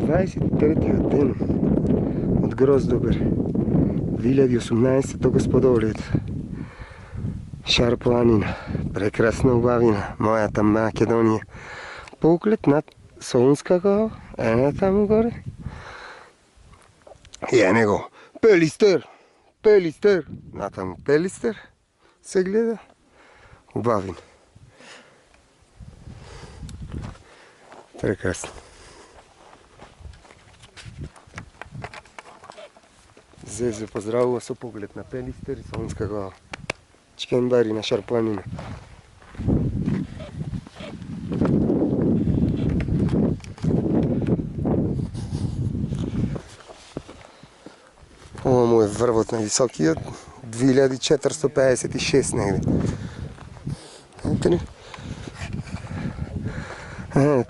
23 ден от Гроздобер 2018 господово лето. Шар планина, прекрасна убавина, моята Македония. Поглед над Солунска гора, една там горе. И е него Пелистер, Пелистер, натам Пелистер се гледа. Убавина. Прекрасно. Зевзе поздравува со поглед на Пелистер и Солунска гора. Чикенбари на Шар планина. Ова му е врвот на високиот, 2456 негде. Ете ли?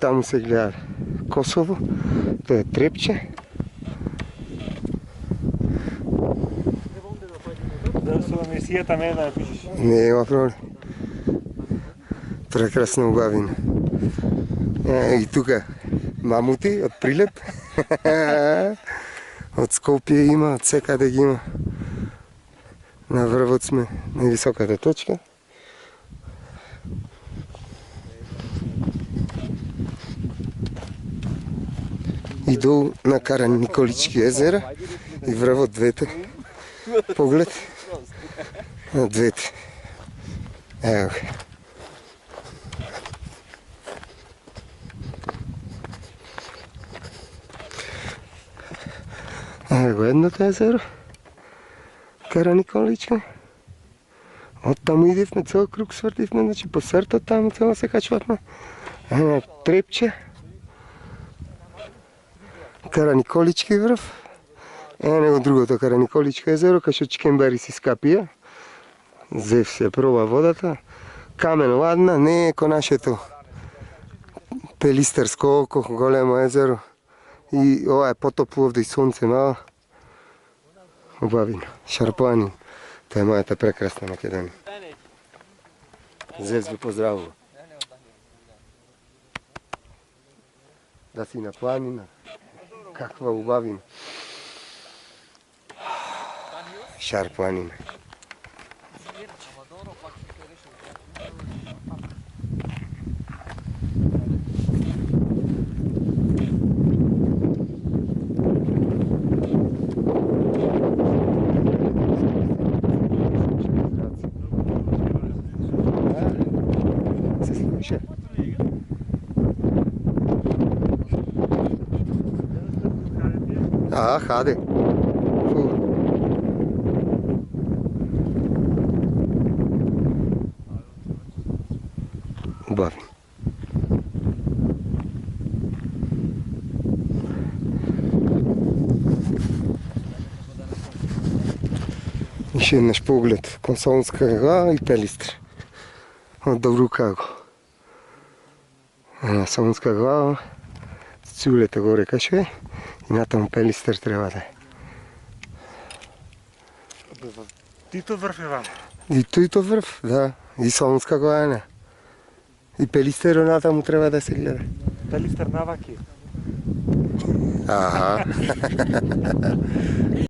Таму се гледа Косово, тоа е Трепче. Да со емисијата ме да пишеш. Нема проблем. Прекрасна убавина. И тука мамути од Прилеп. Од Скопје има, од секаде ги има. На врвот сме, на високата точка. И долу на Караниколички езера и врвот двете. Поглед на двете. Ево го. Ево го едното езеро. Караниколичка. Од таму идевме, цел круг свртивме, значи по сртот таму цело се качвавме. Трепче. Караниколички врв. Него другото Караниколичко езеро, кај што Чикенбари си скапија. Зев се проба водата. Камен ладна, не е ко нашето Пелистерско око, големо езеро. И ова е потопло овде и сонце мало. Убавина, Шар планина. Тоа е мојата прекрасна Македонија. Зев ви поздравува. Да си на планина. Каква убавина. Шар планина. Се слуша. Хаде. Убавен. Еше еднаш поглед кон Солунска гора и Пелистер. Од Добрука го. Солунска гора, Цулето горе кај што е, и натаму Пелистер треба да е. Тито врв е вам. И тој врв, да. И Солунска гора не. И Пелистерот натаму треба да се гледа. Пелистер наваки. Аха.